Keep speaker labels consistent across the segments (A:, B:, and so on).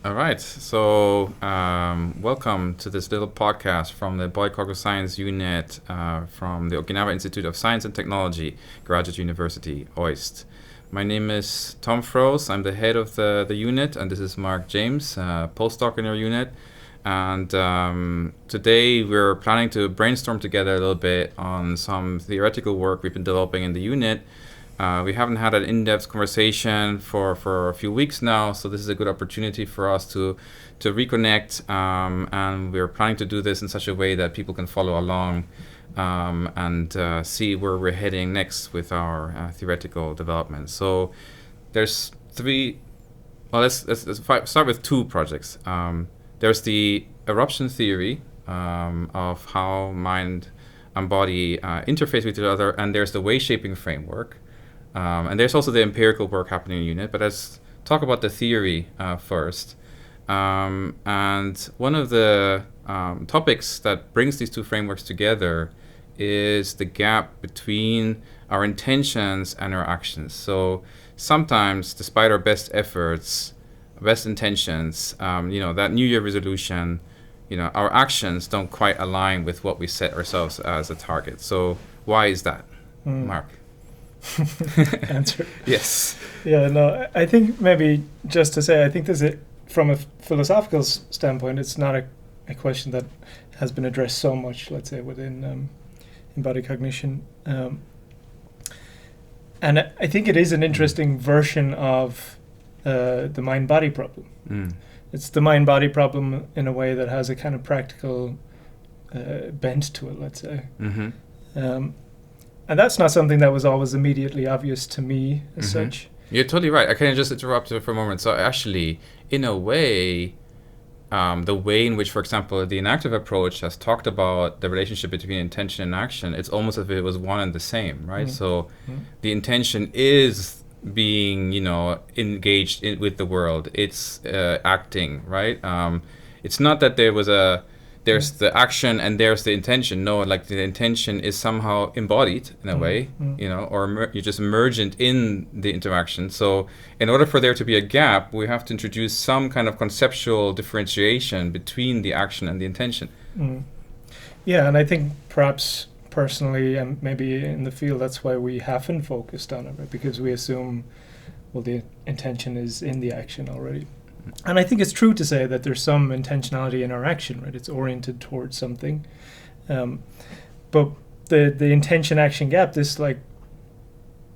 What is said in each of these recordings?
A: All right. So, welcome to this little podcast from the Embodied Cognitive Science Unit from the Okinawa Institute of Science and Technology, Graduate University, OIST. My name is Tom Froese. I'm the head of the unit, and this is Mark James, postdoc in our unit. And today we're planning to brainstorm together a little bit on some theoretical work we've been developing in the unit. We haven't had an in-depth conversation for a few weeks now, so this is a good opportunity for us to reconnect, and we're planning to do this in such a way that people can follow along and see where we're heading next with our theoretical development. So there's three. Well, let's start with two projects. There's the Irruption theory of how mind and body interface with each other, and there's the wayshaping framework. And there's also the empirical work happening in the unit, but let's talk about the theory first. And one of the topics that brings these two frameworks together is the gap between our intentions and our actions. So sometimes, despite our best efforts, best intentions, that New Year resolution, our actions don't quite align with what we set ourselves as a target. So why is that, Mark?
B: Answer.
A: Yes.
B: Yeah, no, I think maybe just to say, I think from a philosophical standpoint, it's not a question that has been addressed so much, let's say, within embodied cognition. And I think it is an interesting version of the mind-body problem. It's the mind-body problem in a way that has a kind of practical bent to it, let's say. And that's not something that was always immediately obvious to me as such.
A: You're totally right. I can just interrupt you for a moment. So actually, in a way, the way in which, for example, the inactive approach has talked about the relationship between intention and action, it's almost as if it was one and the same, right? So the intention is being, engaged with the world. It's acting, right? It's not that there's the action and there's the intention. No, like the intention is somehow embodied in a way, or you're just emergent in the interaction. So in order for there to be a gap, we have to introduce some kind of conceptual differentiation between the action and the intention.
B: Yeah, and I think perhaps personally and maybe in the field, that's why we haven't focused on it, right? Because we assume, well, the intention is in the action already. And I think it's true to say that there's some intentionality in our action, right? It's oriented towards something. But the intention-action gap, this like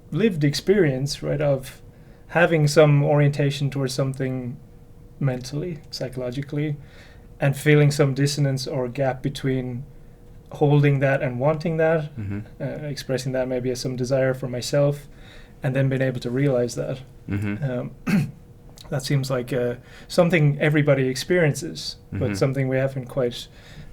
B: lived experience, right, of having some orientation towards something mentally, psychologically, and feeling some dissonance or gap between holding that and wanting that, expressing that maybe as some desire for myself, and then being able to realize that. That seems like something everybody experiences, but something we haven't quite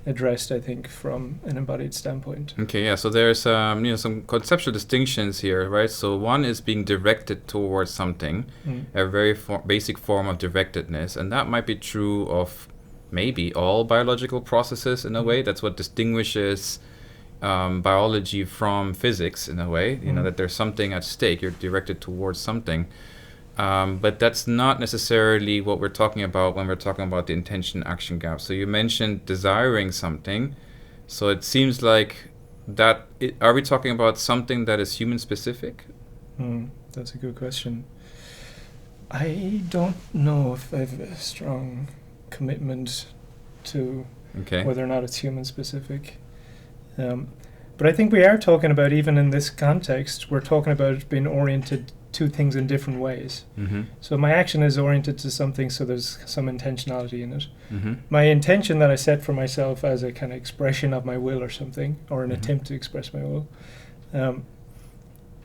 B: addressed, I think, from an embodied standpoint.
A: Okay, yeah. So there's some conceptual distinctions here, right? So one is being directed towards something, a very basic form of directedness, and that might be true of maybe all biological processes in a way. That's what distinguishes biology from physics in a way. That there's something at stake. You're directed towards something. But that's not necessarily what we're talking about when we're talking about the intention-action gap. So you mentioned desiring something. So it seems like that. Are we talking about something that is human-specific?
B: That's a good question. I don't know if I have a strong commitment to whether or not it's human-specific. But I think we are talking about, even in this context, we're talking about being oriented to things in different ways. So my action is oriented to something, so there's some intentionality in it. My intention that I set for myself as a kind of expression of my will or something, or an attempt to express my will,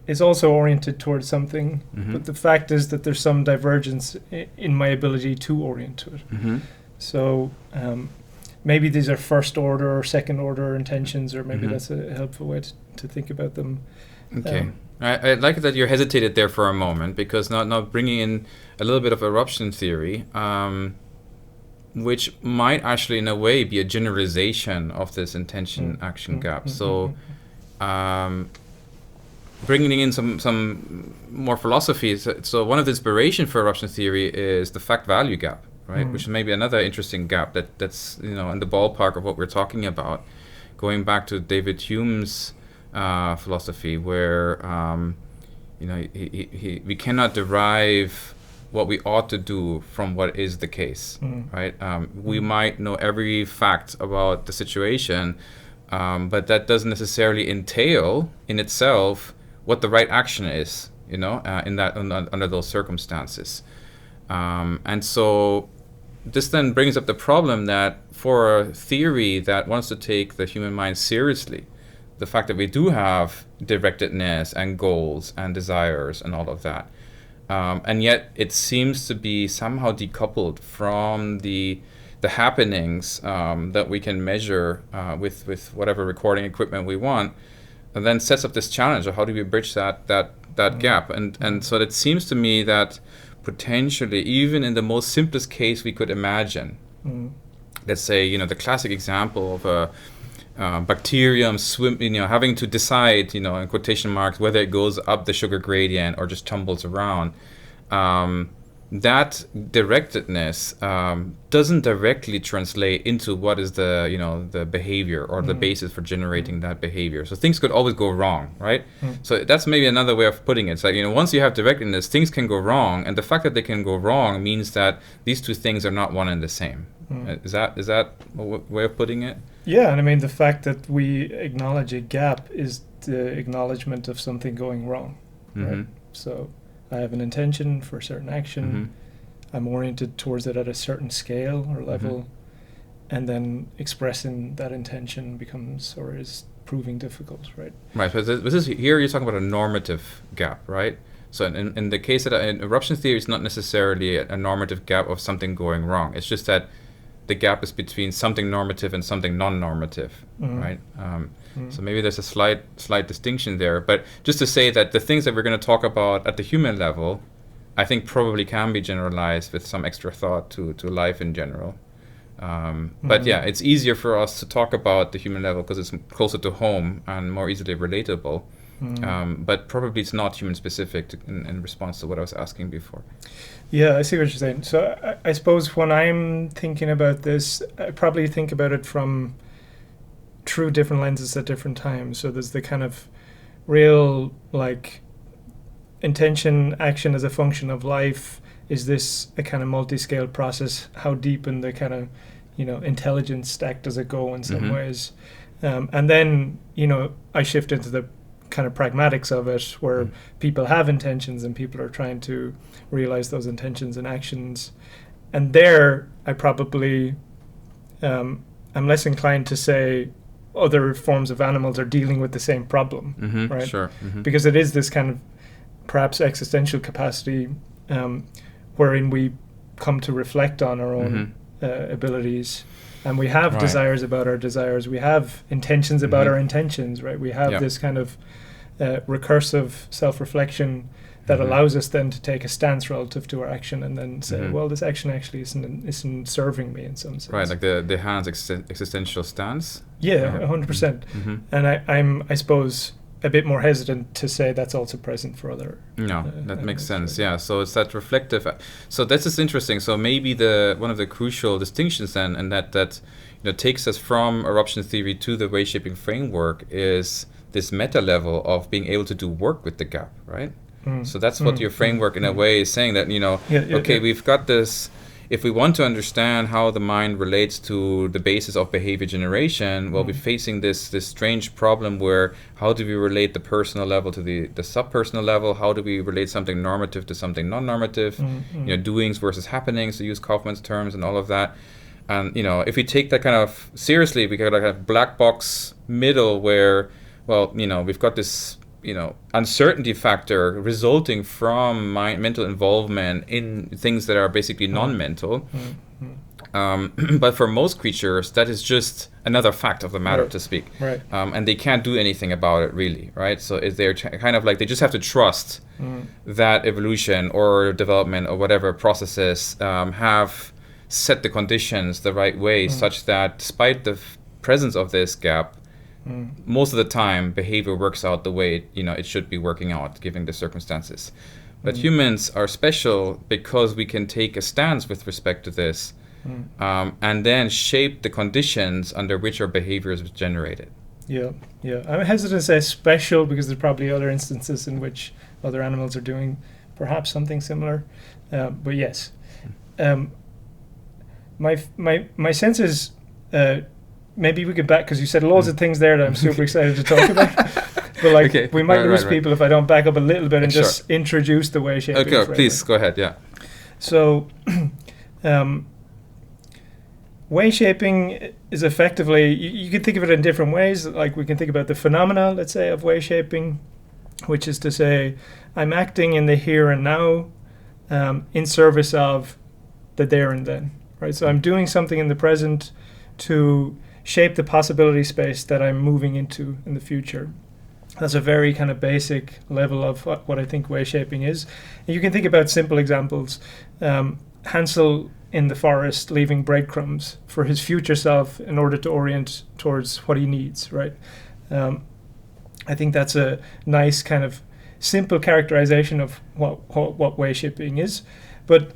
B: is also oriented towards something. But the fact is that there's some divergence in my ability to orient to it. So maybe these are first order or second order intentions, or maybe that's a helpful way to think about them.
A: Okay. I like that you hesitated there for a moment, because now bringing in a little bit of eruption theory, which might actually in a way be a generalization of this intention-action gap. So bringing in some more philosophies. So one of the inspiration for eruption theory is the fact-value gap. right? Which is maybe another interesting gap that's in the ballpark of what we're talking about. Going back to David Hume's philosophy, where we cannot derive what we ought to do from what is the case, right? We might know every fact about the situation, but that doesn't necessarily entail in itself what the right action is, under those circumstances. And so this then brings up the problem that for a theory that wants to take the human mind seriously, the fact that we do have directedness and goals and desires and all of that, and yet it seems to be somehow decoupled from the happenings that we can measure with whatever recording equipment we want, and then sets up this challenge of how do we bridge that gap. And so it seems to me that potentially, even in the most simplest case we could imagine, let's say, the classic example of a bacterium having to decide, in quotation marks, whether it goes up the sugar gradient or just tumbles around. That directedness doesn't directly translate into what is the behavior or the basis for generating that behavior. So things could always go wrong, right? So that's maybe another way of putting it. It's like, once you have directedness, things can go wrong, and the fact that they can go wrong means that these two things are not one and the same. Is that a way of putting it?
B: Yeah, and I mean the fact that we acknowledge a gap is the acknowledgement of something going wrong, right? So I have an intention for a certain action. I'm oriented towards it at a certain scale or level, and then expressing that intention becomes or is proving difficult, right?
A: Right. So this is here you're talking about a normative gap, right? So in the case that in eruption theory, it's not necessarily a normative gap of something going wrong. It's just that the gap is between something normative and something non-normative, right? So maybe there's a slight distinction there. But just to say that the things that we're going to talk about at the human level, I think probably can be generalized with some extra thought to life in general. But yeah, it's easier for us to talk about the human level because it's closer to home and more easily relatable. But probably it's not human specific in response to what I was asking before.
B: Yeah, I see what you're saying. So I suppose when I'm thinking about this, I probably think about it from through different lenses at different times. So there's the kind of real intention, action as a function of life. Is this a kind of multiscale process? How deep in the kind of intelligence stack does it go in some ways? And then I shift into the kind of pragmatics of it, where people have intentions and people are trying to realize those intentions and actions. And there, I probably I'm less inclined to say other forms of animals are dealing with the same problem, right?
A: Sure.
B: Because it is this kind of perhaps existential capacity wherein we come to reflect on our own abilities. And we have desires about our desires. We have intentions about our intentions, right? We have this kind of recursive self-reflection that allows us then to take a stance relative to our action and then say, well, this action actually isn't serving me in some sense.
A: Right, like the Hans existential stance?
B: Yeah, 100%. And I'm, I suppose, a bit more hesitant to say that's also present for other.
A: No, that makes sense. Yeah, so it's that reflective. So this is interesting. So maybe one of the crucial distinctions then, and that takes us from eruption theory to the wayshaping framework, is this meta level of being able to do work with the gap, right? So that's what your framework in a way is saying, that we've got this. If we want to understand how the mind relates to the basis of behavior generation, well, we're facing this strange problem where how do we relate the personal level to the subpersonal level? How do we relate something normative to something non-normative? Doings versus happenings, to use Kaufman's terms and all of that. And if we take that kind of seriously, we got like a black box middle where, well, we've got this uncertainty factor resulting from mental involvement in things that are basically non-mental. But for most creatures, that is just another fact of the matter, to speak.
B: Right.
A: And they can't do anything about it, really, right? So they're kind of like, they just have to trust that evolution or development or whatever processes have set the conditions the right way, such that despite the presence of this gap, most of the time behavior works out the way it should be working out given the circumstances. But humans are special because we can take a stance with respect to this, and then shape the conditions under which our behavior is generated.
B: Yeah. I'm hesitant to say special because there's probably other instances in which other animals are doing perhaps something similar. But yes. My sense is maybe we could back, because you said loads of things there that I'm super excited to talk about. But like we might lose people if I don't back up a little bit and just introduce the wayshaping.
A: Okay, framework. Please go ahead. Yeah.
B: So, wayshaping is effectively, you can think of it in different ways. Like we can think about the phenomena, let's say, of wayshaping, which is to say, I'm acting in the here and now, in service of the there and then. Right. So I'm doing something in the present to shape the possibility space that I'm moving into in the future. That's a very kind of basic level of what I think wayshaping is. And you can think about simple examples. Hansel in the forest leaving breadcrumbs for his future self in order to orient towards what he needs, right? I think that's a nice kind of simple characterization of what wayshaping is. But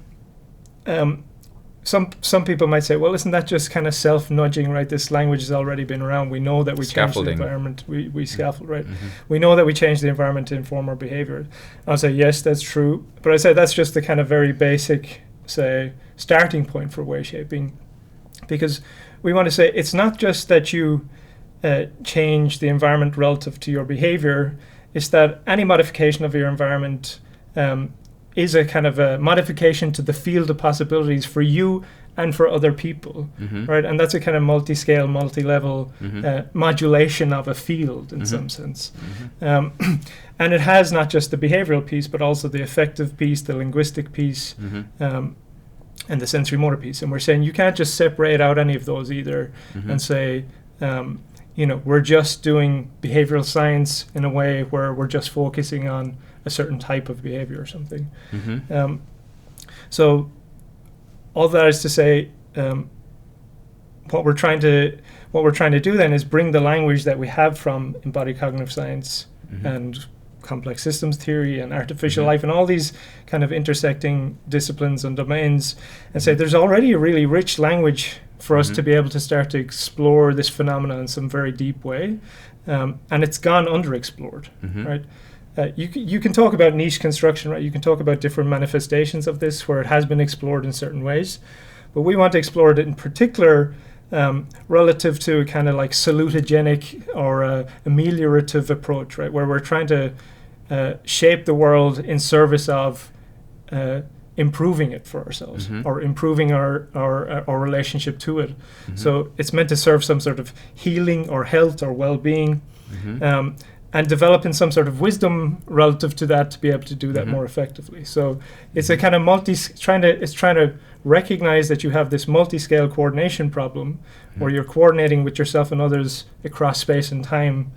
B: some people might say, well, isn't that just kind of self-nudging, right? This language has already been around. We know that we change the environment. We scaffold, right? We know that we change the environment to inform our behavior. I'll say, yes, that's true. But I say that's just the kind of very basic, say, starting point for wayshaping. Because we want to say it's not just that you change the environment relative to your behavior. It's that any modification of your environment is a kind of a modification to the field of possibilities for you and for other people, right? And that's a kind of multiscale, multi-level modulation of a field in some sense. And it has not just the behavioral piece, but also the affective piece, the linguistic piece, and the sensory motor piece. And we're saying you can't just separate out any of those either and say, we're just doing behavioral science in a way where we're just focusing on a certain type of behavior or something. So all that is to say, what we're trying to do then is bring the language that we have from embodied cognitive science and complex systems theory and artificial life and all these kind of intersecting disciplines and domains, and say there's already a really rich language for us to be able to start to explore this phenomenon in some very deep way, and it's gone underexplored, right? You can talk about niche construction, right? You can talk about different manifestations of this where it has been explored in certain ways, but we want to explore it in particular relative to a kind of like salutogenic or ameliorative approach, right? Where we're trying to shape the world in service of improving it for ourselves or improving our relationship to it. So it's meant to serve some sort of healing or health or well-being. And developing some sort of wisdom relative to that to be able to do that more effectively. So it's a kind of trying to recognize that you have this multi-scale coordination problem where you're coordinating with yourself and others across space and time,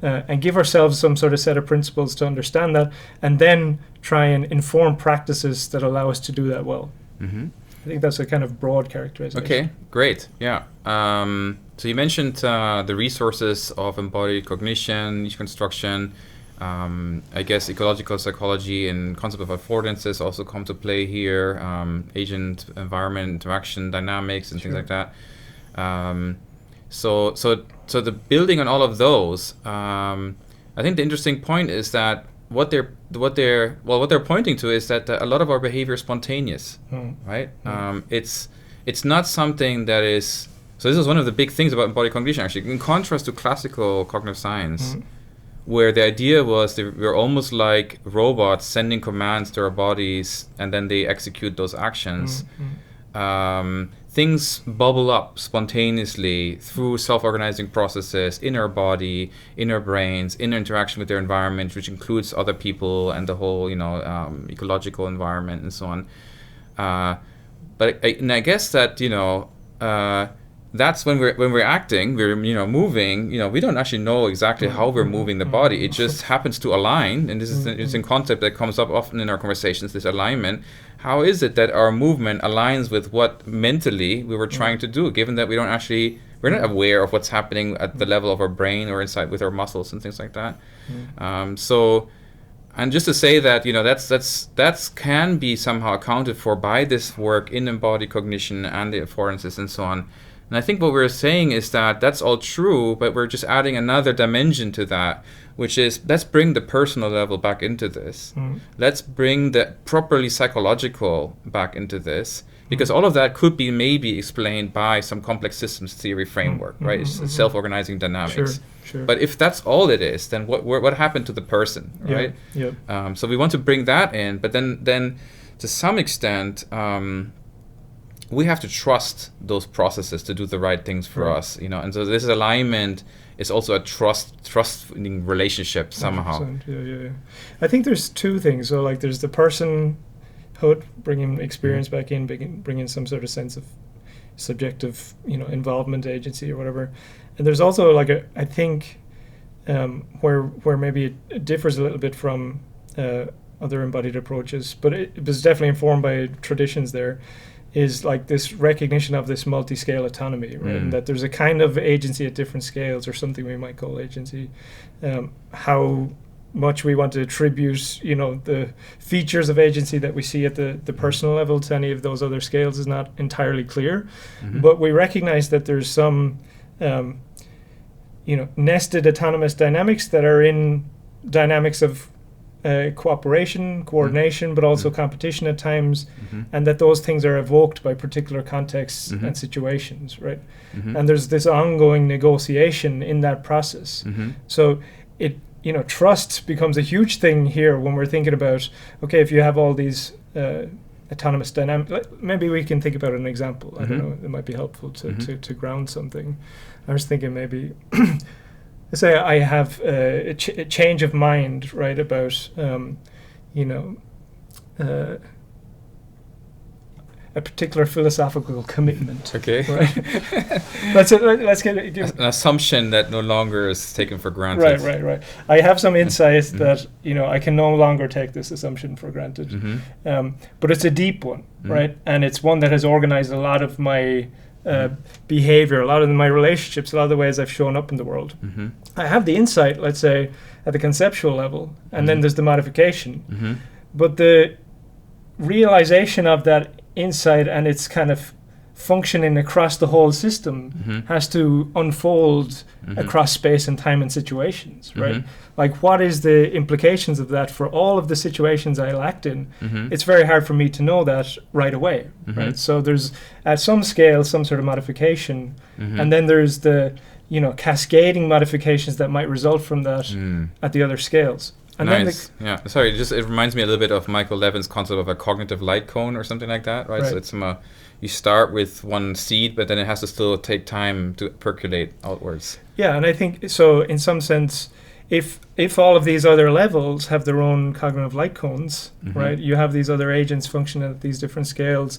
B: and give ourselves some sort of set of principles to understand that, and then try and inform practices that allow us to do that well. I think that's a kind of broad characterization.
A: Okay, great. Yeah. So you mentioned the resources of embodied cognition, niche construction. I guess ecological psychology and concept of affordances also come to play here. Agent, environment, interaction, dynamics, and things like that. So the building on all of those, I think the interesting point is that what they're pointing to is that a lot of our behavior is spontaneous, right? It's not something that is. So this is one of the big things about embodied cognition, actually, in contrast to classical cognitive science, where the idea was that we're almost like robots sending commands to our bodies, and then they execute those actions. Things bubble up spontaneously through self-organizing processes in our body, in our brains, in interaction with their environment, which includes other people and the whole, ecological environment and so on. But I guess that, that's when we're acting, we're moving. We don't actually know exactly how we're moving the body. It just happens to align, and this is an interesting concept that comes up often in our conversations. This alignment. How is it that our movement aligns with what mentally we were trying to do, given that we're not aware of what's happening at the level of our brain or inside with our muscles and things like that. So And just to say that, that's can be somehow accounted for by this work in embodied cognition and the affordances and so on. And I think what we're saying is that that's all true, but we're just adding another dimension to that, which is, let's bring the personal level back into this. Let's bring the properly psychological back into this, because all of that could be maybe explained by some complex systems theory framework, right? It's self-organizing dynamics.
B: Sure.
A: But if that's all it is, then what happened to the person, right? So we want to bring that in, but then to some extent, we have to trust those processes to do the right things for us, and so this alignment is also a trusting relationship somehow.
B: Yeah. I think there's two things. So like there's the personhood, bringing experience back in, bringing some sort of sense of subjective, involvement, agency or whatever. And there's also like I think where maybe it differs a little bit from other embodied approaches, but it was definitely informed by traditions there, is like this recognition of this multiscale autonomy, right? And that there's a kind of agency at different scales, or something we might call agency. How much we want to attribute, the features of agency that we see at the personal level to any of those other scales is not entirely clear. But we recognize that there's some, nested autonomous dynamics that are in dynamics of cooperation, coordination, but also competition at times, and that those things are evoked by particular contexts and situations, right? And there's this ongoing negotiation in that process. So it, trust becomes a huge thing here when we're thinking about, okay, if you have all these autonomous dynamics, maybe we can think about an example. I don't know, it might be helpful to ground something. I was thinking maybe say I have a change of mind, right, about a particular philosophical commitment.
A: Okay.
B: Right. Let's get
A: an assumption that no longer is taken for granted.
B: Right. I have some insight that I can no longer take this assumption for granted, but it's a deep one, right, and it's one that has organized a lot of my behavior, a lot of my relationships, a lot of the ways I've shown up in the world. I have the insight, let's say, at the conceptual level, and then there's the modification. But the realization of that insight and its kind of functioning across the whole system has to unfold across space and time and situations, right? Like, what is the implications of that for all of the situations I'll act in? It's very hard for me to know that right away, right? So there's, at some scale, some sort of modification, and then there's the, cascading modifications that might result from that at the other scales. And
A: nice. Sorry, it reminds me a little bit of Michael Levin's concept of a cognitive light cone or something like that, right? So it's you start with one seed, but then it has to still take time to percolate outwards. Yeah,
B: and I think so. In some sense, if all of these other levels have their own cognitive light cones, right? You have these other agents functioning at these different scales.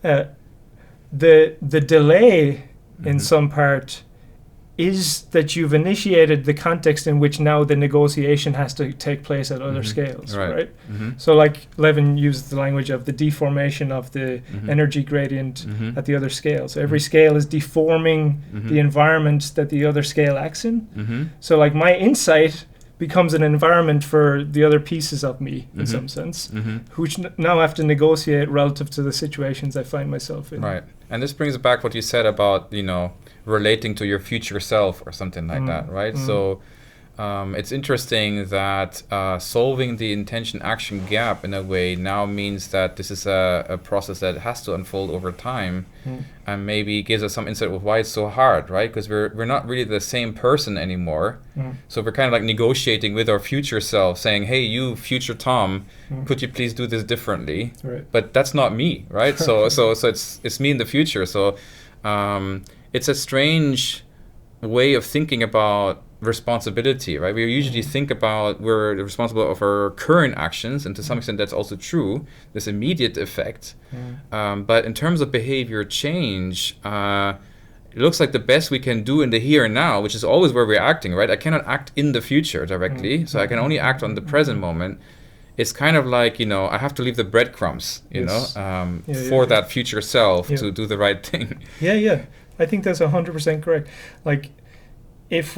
B: The delay in some part is that you've initiated the context in which now the negotiation has to take place at other scales, right? So like Levin used the language of the deformation of the energy gradient at the other scale. So every scale is deforming the environment that the other scale acts in. So like my insight becomes an environment for the other pieces of me in some sense, which now have to negotiate relative to the situations I find myself in.
A: Right. And this brings back what you said about, relating to your future self or something like that, right? So it's interesting that solving the intention-action gap in a way now means that this is a process that has to unfold over time, and maybe gives us some insight of why it's so hard, right? Because we're not really the same person anymore. So we're kind of like negotiating with our future self, saying, hey, you future Tom, could you please do this differently?
B: Right.
A: But that's not me, right? so it's me in the future. So it's a strange way of thinking about responsibility, right? We usually think about we're responsible of our current actions, and to some extent that's also true, this immediate effect. But in terms of behavior change, it looks like the best we can do in the here and now, which is always where we're acting, right? I cannot act in the future directly, so I can only act on the present moment. It's kind of like, I have to leave the breadcrumbs, for that future self to do the right thing.
B: Yeah. I think that's 100% correct. Like, if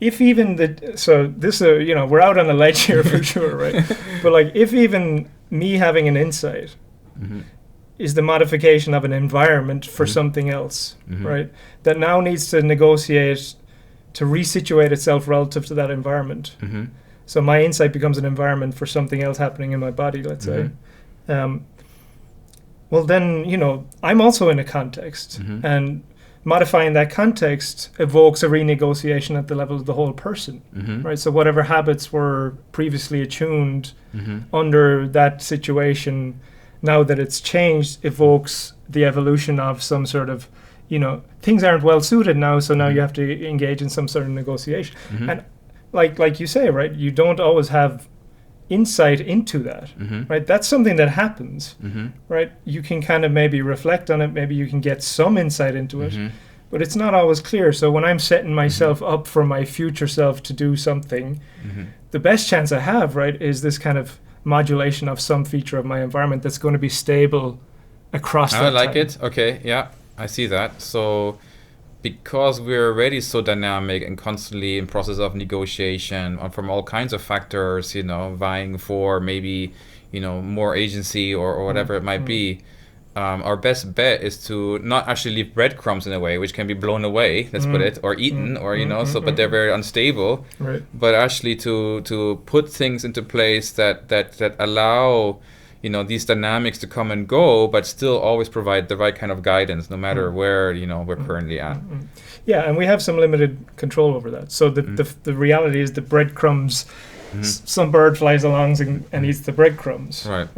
B: if even so this we're out on a ledge here for sure, right? But like if even me having an insight is the modification of an environment for something else, right? That now needs to negotiate to resituate itself relative to that environment. So my insight becomes an environment for something else happening in my body, let's say. Well, then, I'm also in a context, and modifying that context evokes a renegotiation at the level of the whole person, right? So whatever habits were previously attuned under that situation, now that it's changed, evokes the evolution of some sort of, things aren't well suited now, so now you have to engage in some sort of negotiation. And like you say, right, you don't always have insight into that, right? That's something that happens, right? You can kind of maybe reflect on it, maybe you can get some insight into it, but it's not always clear. So when I'm setting myself up for my future self to do something, the best chance I have, right, is this kind of modulation of some feature of my environment that's going to be stable across that
A: I like
B: time.
A: it. Okay, yeah, I see that. So because we're already so dynamic and constantly in process of negotiation from all kinds of factors, vying for maybe, more agency or whatever it might be, our best bet is to not actually leave breadcrumbs in a way, which can be blown away, let's put it, or eaten, or, but they're very unstable.
B: Right.
A: But actually to put things into place that allow, these dynamics to come and go, but still always provide the right kind of guidance, no matter where, we're currently at.
B: Yeah, and we have some limited control over that. So the reality is the breadcrumbs, some bird flies along and eats the breadcrumbs. Right.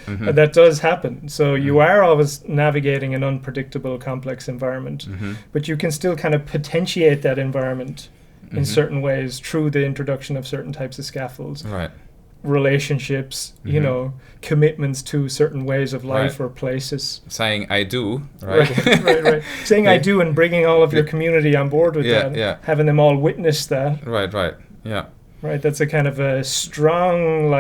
B: And that does happen. So you are always navigating an unpredictable, complex environment, but you can still kind of potentiate that environment in certain ways through the introduction of certain types of scaffolds.
A: Right.
B: Relationships, commitments to certain ways of life or places.
A: Saying I do, right?
B: Right. Saying I do and bringing all of your community on board with that. Yeah. Having them all witness that.
A: Right. Yeah.
B: Right. That's a kind of a strong,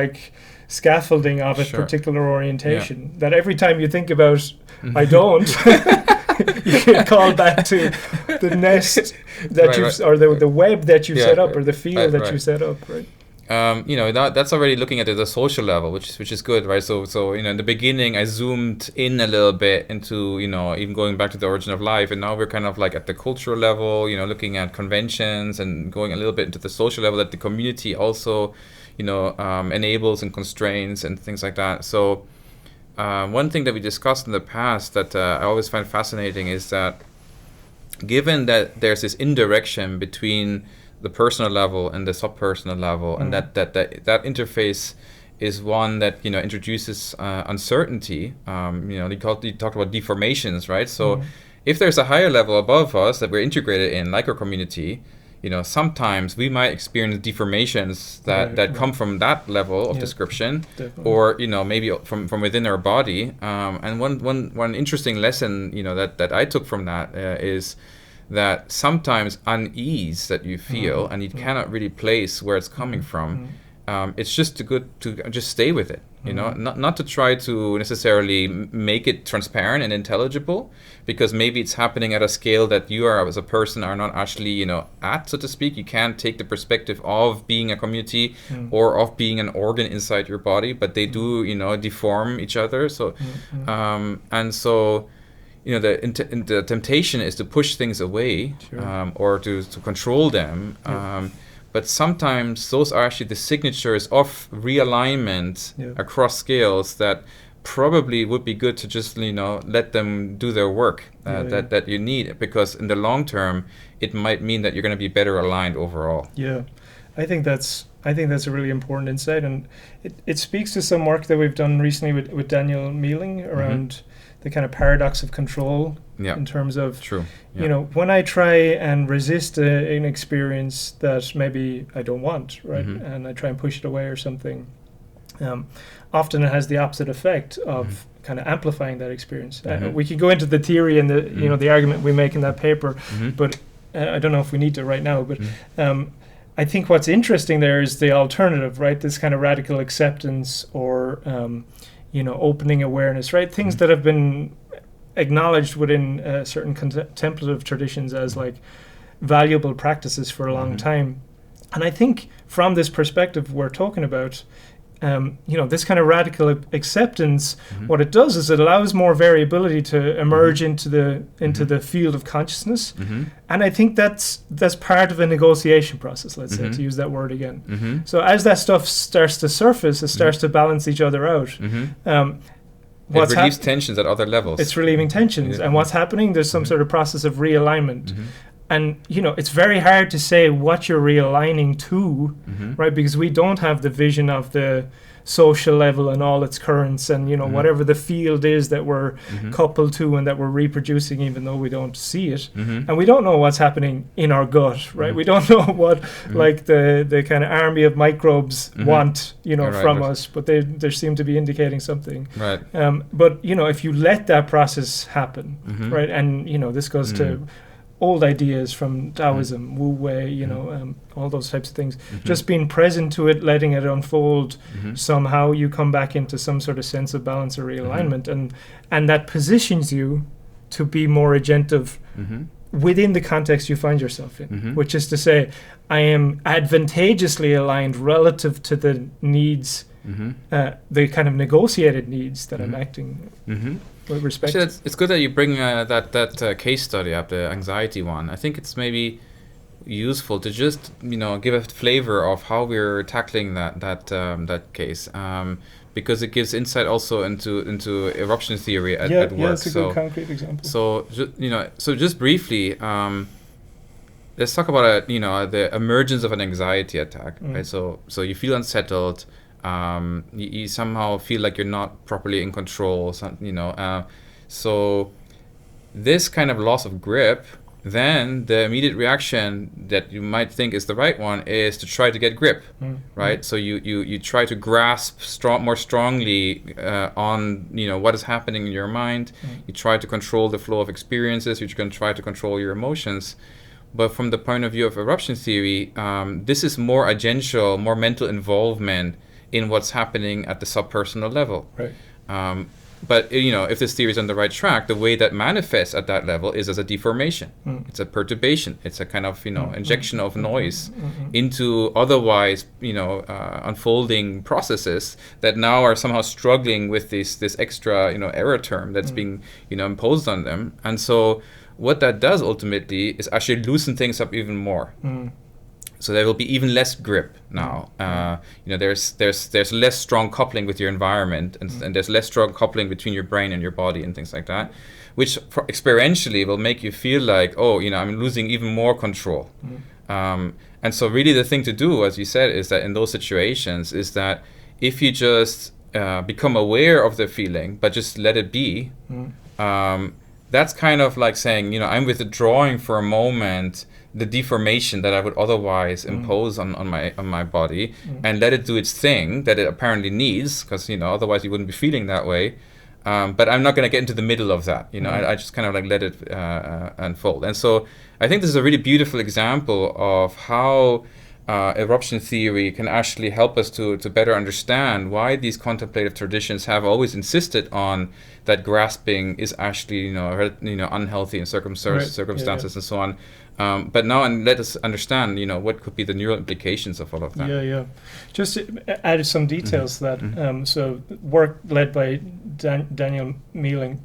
B: scaffolding of a particular orientation. That every time you think about I don't, you can call back to the nest that or the web that you set up, or the field that you set up, right?
A: That's already looking at the social level, which is good, right? So in the beginning I zoomed in a little bit into even going back to the origin of life, and now we're kind of like at the cultural level, looking at conventions and going a little bit into the social level that the community also enables and constrains and things like that. So one thing that we discussed in the past that I always find fascinating is that given that there's this indirection between the personal level and the subpersonal level, and that interface is one that introduces uncertainty. You talked about deformations, right? So if there's a higher level above us that we're integrated in, like our community, sometimes we might experience deformations that come from that level of description, definitely. Or maybe from within our body. And one interesting lesson that I took from that is that sometimes unease that you feel and you cannot really place where it's coming from, it's just good to just stay with it, not to try to necessarily make it transparent and intelligible, because maybe it's happening at a scale that you are as a person are not actually at, so to speak. You can't take the perspective of being a community or of being an organ inside your body, but they do deform each other. So and so the temptation is to push things away, or to control them. But sometimes those are actually the signatures of realignment across scales that probably would be good to just let them do their work that you need, because in the long term it might mean that you're going to be better aligned overall. Yeah,
B: I think that's a really important insight, and it speaks to some work that we've done recently with Daniel Mealing around the kind of paradox of control, in terms of, when I try and resist an experience that maybe I don't want, right, and I try and push it away or something, often it has the opposite effect of kind of amplifying that experience. We could go into the theory and the the argument we make in that paper, but I don't know if we need to right now. But I think what's interesting there is the alternative, right? This kind of radical acceptance or opening awareness, right? Things that have been acknowledged within certain contemplative traditions as valuable practices for a long time, And I think from this perspective we're talking about, this kind of radical acceptance, what it does is it allows more variability to emerge into the field of consciousness, and I think that's part of a negotiation process. Let's say, to use that word again. So as that stuff starts to surface, it starts to balance each other out.
A: It relieves tensions at other levels.
B: It's relieving tensions, and what's happening? There's some sort of process of realignment. And, it's very hard to say what you're realigning to, right? Because we don't have the vision of the social level and all its currents and, whatever the field is that we're coupled to and that we're reproducing, even though we don't see it. And we don't know what's happening in our gut, right? We don't know what, like, the kind of army of microbes want, from us, but they seem to be indicating something.
A: Right.
B: But, if you let that process happen, right? And, this goes to old ideas from Taoism, Wu Wei, all those types of things. Just being present to it, letting it unfold, somehow you come back into some sort of sense of balance or realignment, and that positions you to be more agentive within the context you find yourself in, which is to say, I am advantageously aligned relative to the needs, the kind of negotiated needs that I'm acting with respect.
A: Actually, it's good that you bring that case study up, the anxiety one. I think it's maybe useful to just give a flavor of how we're tackling that case, because it gives insight also into eruption theory at work.
B: Yeah, it's a good concrete example.
A: So just briefly, let's talk about the emergence of an anxiety attack. Right? So you feel unsettled. You somehow feel like you're not properly in control. So this kind of loss of grip, then the immediate reaction that you might think is the right one is to try to get grip, right? So you try to grasp more strongly on what is happening in your mind. You try to control the flow of experiences. You can try to control your emotions. But from the point of view of eruption theory, this is more agential, more mental involvement in what's happening at the subpersonal level.
B: Right.
A: But if this theory is on the right track, the way that manifests at that level is as a deformation. It's a perturbation. It's a kind of injection of noise into otherwise unfolding processes that now are somehow struggling with this extra error term that's being imposed on them. And so what that does ultimately is actually loosen things up even more. So there will be even less grip now. There's less strong coupling with your environment, and there's less strong coupling between your brain and your body and things like that, which experientially will make you feel like, I'm losing even more control. And so really the thing to do, as you said, is that in those situations is that if you just become aware of the feeling, but just let it be, that's kind of like saying, I'm withdrawing for a moment the deformation that I would otherwise impose on my body, and let it do its thing that it apparently needs, because otherwise you wouldn't be feeling that way. But I'm not going to get into the middle of that. I just kind of like let it unfold. And so I think this is a really beautiful example of how eruption theory can actually help us to better understand why these contemplative traditions have always insisted on that grasping is actually unhealthy in circumstances and so on. But now let us understand what could be the neural implications of all of that.
B: Yeah. Just to add some details to that. So work led by Daniel Mealing.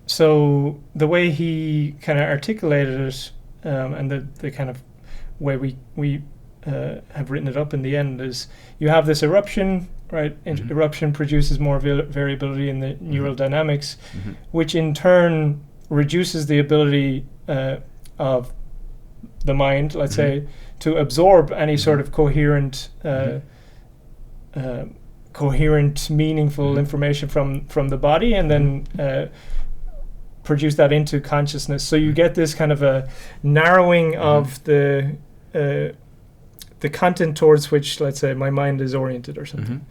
B: So the way he kind of articulated it, and the kind of way we have written it up in the end is you have this eruption, right? Eruption produces more variability in the neural dynamics, which in turn reduces the ability of the mind, let's say, to absorb any sort of coherent, meaningful information from the body, and then produce that into consciousness. So you get this kind of a narrowing of the content towards which, let's say, my mind is oriented or something.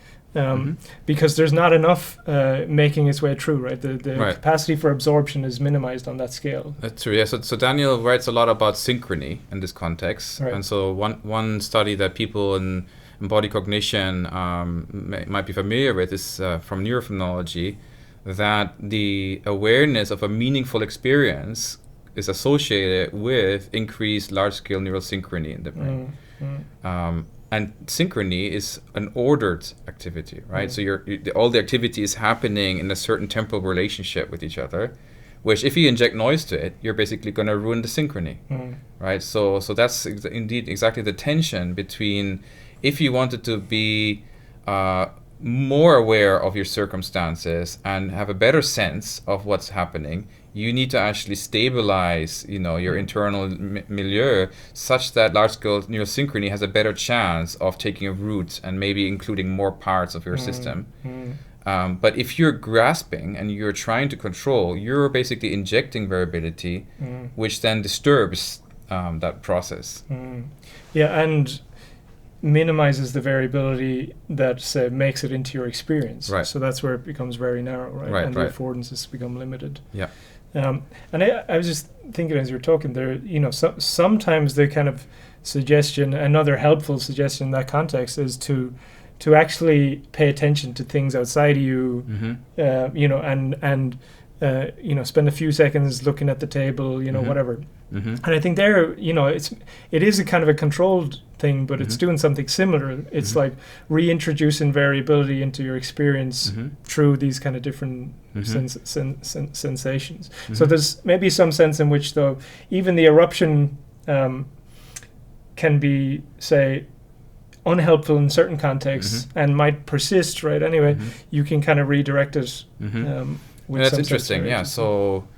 B: Because there's not enough making its way through, right? The capacity for absorption is minimized on that scale.
A: That's true, yeah. So Daniel writes a lot about synchrony in this context. Right. And so one study that people in embodied cognition might be familiar with is from neurophysiology, that the awareness of a meaningful experience is associated with increased large-scale neural synchrony in the brain. And synchrony is an ordered activity, right? So all the activity is happening in a certain temporal relationship with each other, which if you inject noise to it, you're basically going to ruin the synchrony, right? So that's indeed exactly the tension between, if you wanted to be more aware of your circumstances and have a better sense of what's happening, you need to actually stabilize, your internal milieu such that large-scale neural synchrony has a better chance of taking a root and maybe including more parts of your system. But if you're grasping and you're trying to control, you're basically injecting variability, which then disturbs that process.
B: Yeah, and minimizes the variability that makes it into your experience.
A: Right.
B: So that's where it becomes very narrow, right? And the affordances become limited.
A: Yeah.
B: And I was just thinking as you were talking there, sometimes the kind of suggestion, another helpful suggestion in that context is to actually pay attention to things outside of you, and spend a few seconds looking at the table, whatever. And I think there, it is a kind of a controlled thing, but it's doing something similar. It's like reintroducing variability into your experience through these kind of different sensations. So there's maybe some sense in which, though, even the eruption can be, say, unhelpful in certain contexts and might persist, right? Anyway, you can kind of redirect it.
A: That's interesting. Yeah. So,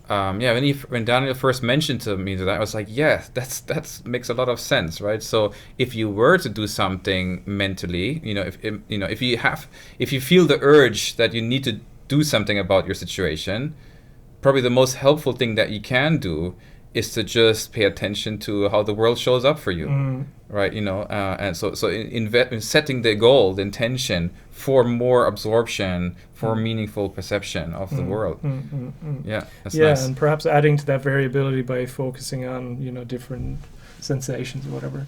A: when Daniel first mentioned to me that, I was like, yeah, that makes a lot of sense, right? So, if you were to do something mentally, if you feel the urge that you need to do something about your situation, probably the most helpful thing that you can do is to just pay attention to how the world shows up for you, right? And so in setting the goal, the intention for more absorption, for meaningful perception of the world. Yeah, that's nice.
B: And perhaps adding to that variability by focusing on different sensations or whatever.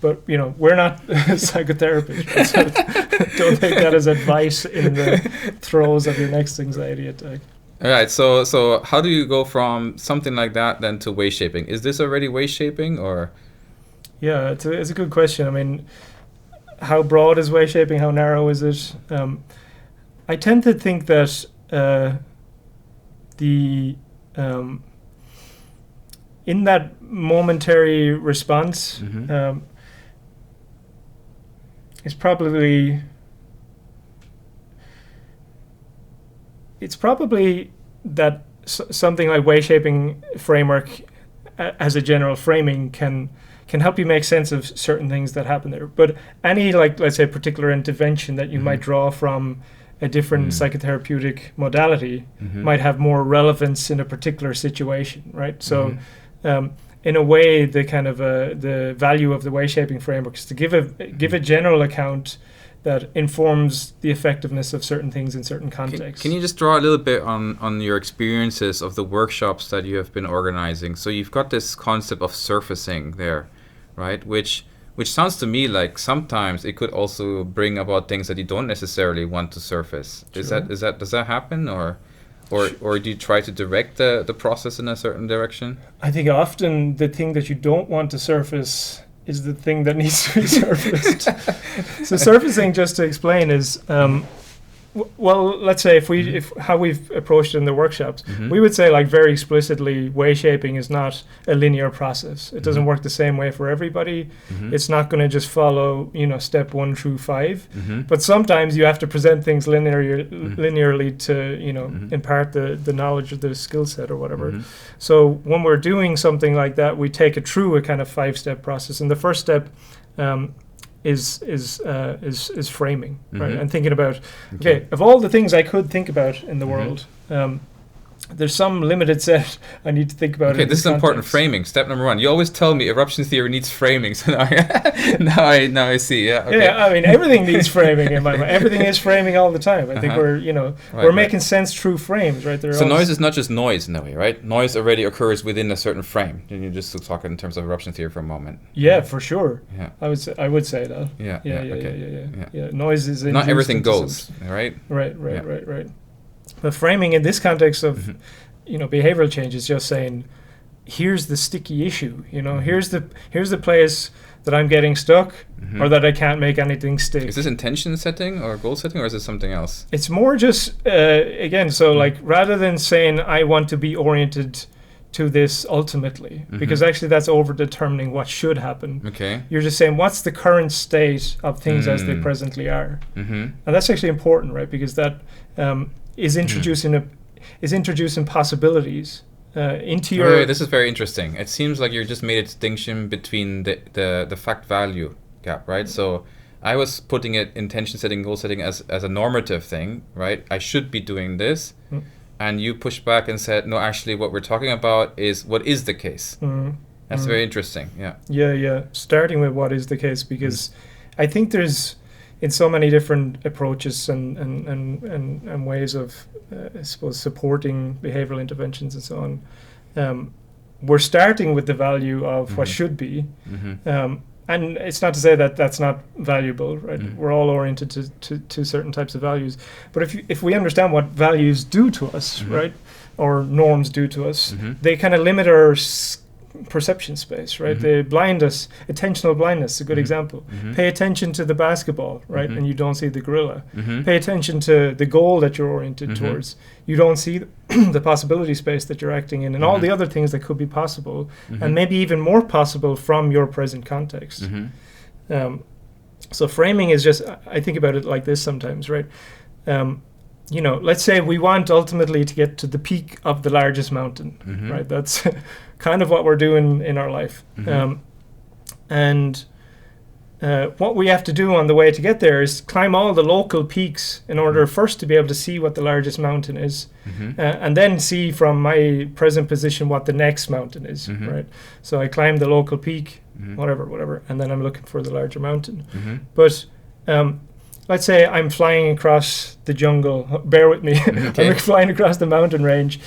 B: But we're not psychotherapists, right? So don't take that as advice in the throes of your next anxiety attack.
A: All right, so how do you go from something like that then to wayshaping? Is this already wayshaping, or?
B: Yeah, it's a good question. I mean, how broad is wayshaping? How narrow is it? I tend to think that in that momentary response is probably. It's probably that something like wayshaping framework as a general framing can help you make sense of certain things that happen there. But any, let's say, particular intervention that you might draw from a different psychotherapeutic modality might have more relevance in a particular situation, right? So in a way, the kind of the value of the wayshaping framework is to give a general account that informs the effectiveness of certain things in certain contexts.
A: Can you just draw a little bit on your experiences of the workshops that you have been organizing? So you've got this concept of surfacing there, right? Which sounds to me like sometimes it could also bring about things that you don't necessarily want to surface. Sure. Does that happen, or do you try to direct the process in a certain direction?
B: I think often the thing that you don't want to surface is the thing that needs to be surfaced. So surfacing, just to explain, is let's say if how we've approached it in the workshops, we would say very explicitly, wayshaping is not a linear process. It doesn't work the same way for everybody. It's not going to just follow step 1 through 5. But sometimes you have to present things linearly to impart the knowledge of the skill set or whatever. So when we're doing something like that, we take it through a kind of 5-step process, and the first step is framing, right? And thinking about, okay, of all the things I could think about in the world, there's some limited set I need to think about.
A: Okay, this is important. Framing. Step number 1. You always tell me eruption theory needs framing, so now I see. Yeah. Okay.
B: Yeah. I mean, everything needs framing in my mind. Everything is framing all the time. I think we're making sense through frames, right?
A: So noise is not just noise in a way, right? Noise already occurs within a certain frame. And you just talk in terms of eruption theory for a moment.
B: Yeah, for sure.
A: Yeah.
B: I would say that. Yeah. Noise is
A: not everything goes, right?
B: Right. But framing in this context of, behavioral change is just saying, here's the sticky issue, here's the place that I'm getting stuck, or that I can't make anything stick.
A: Is this intention setting or goal setting, or is it something else?
B: It's more just, again, so like rather than saying I want to be oriented to this ultimately, because actually that's over determining what should happen.
A: Okay.
B: You're just saying what's the current state of things as they presently are. And that's actually important, right? Because that is introducing possibilities into your...
A: Wait, this is very interesting. It seems like you just made a distinction between the fact value gap, right? So I was putting it intention setting, goal setting as a normative thing, right? I should be doing this. And you pushed back and said, no, actually what we're talking about is what is the case. That's very interesting.
B: Yeah. Starting with what is the case, because I think there's in so many different approaches and ways of, I suppose, supporting behavioral interventions and so on. We're starting with the value of what should be. And it's not to say that that's not valuable, right? We're all oriented to certain types of values. But if we understand what values do to us, right, or norms do to us, they kind of limit our perception space, right? They blind us. Attentional blindness is a good example. Pay attention to the basketball, right, and you don't see the gorilla. Pay attention to the goal that you're oriented towards. You don't see the possibility space that you're acting in, and all the other things that could be possible, and maybe even more possible from your present context. So framing is just, I think about it like this sometimes, right? Let's say we want ultimately to get to the peak of the largest mountain, right? That's kind of what we're doing in our life. And what we have to do on the way to get there is climb all the local peaks in order first to be able to see what the largest mountain is, and then see from my present position what the next mountain is, right? So I climb the local peak, whatever, and then I'm looking for the larger mountain. But let's say I'm flying across the jungle. Bear with me. I'm flying across the mountain range,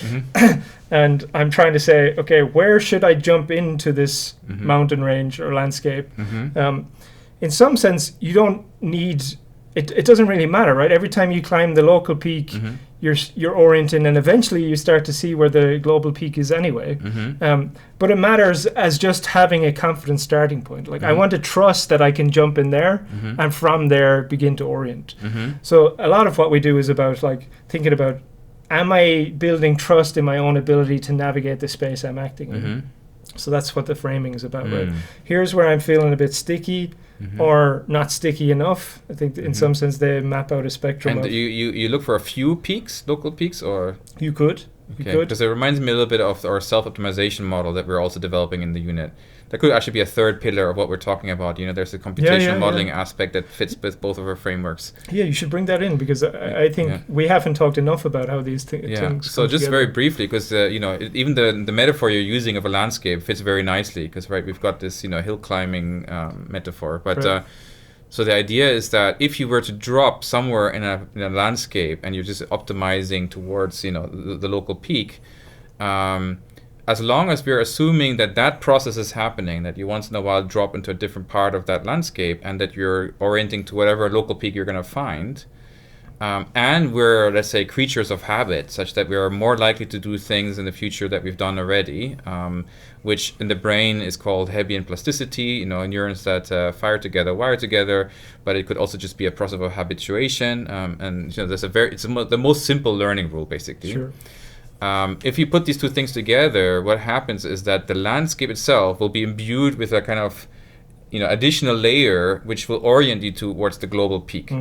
B: and I'm trying to say, okay, where should I jump into this mountain range or landscape? In some sense, you don't need it. It doesn't really matter, right? Every time you climb the local peak, you're orienting, and eventually you start to see where the global peak is anyway. But it matters as just having a confident starting point. Like I want to trust that I can jump in there, and from there begin to orient. So a lot of what we do is about like thinking about, am I building trust in my own ability to navigate the space I'm acting in? So that's what the framing is about, right? Here's where I'm feeling a bit sticky. Or not sticky enough. I think in some sense they map out a spectrum.
A: And you look for a few peaks, local peaks, or
B: you could.
A: Because it reminds me a little bit of our self-optimization model that we're also developing in the unit. That could actually be a third pillar of what we're talking about. There's a computational modeling aspect that fits with both of our frameworks. Yeah,
B: you should bring that in, because I think we haven't talked enough about how these things
A: So just
B: together.
A: very briefly, because even the metaphor you're using of a landscape fits very nicely, because we've got this hill climbing metaphor, but so the idea is that if you were to drop somewhere in a landscape and you're just optimizing towards the local peak, as long as we're assuming that process is happening, that you once in a while drop into a different part of that landscape, and that you're orienting to whatever local peak you're going to find, and we're, let's say, creatures of habit, such that we are more likely to do things in the future that we've done already, which in the brain is called Hebbian plasticity, neurons that fire together, wire together, but it could also just be a process of habituation, and there's it's the most simple learning rule, basically.
B: Sure.
A: If you put these two things together, what happens is that the landscape itself will be imbued with a kind of additional layer which will orient you towards the global peak.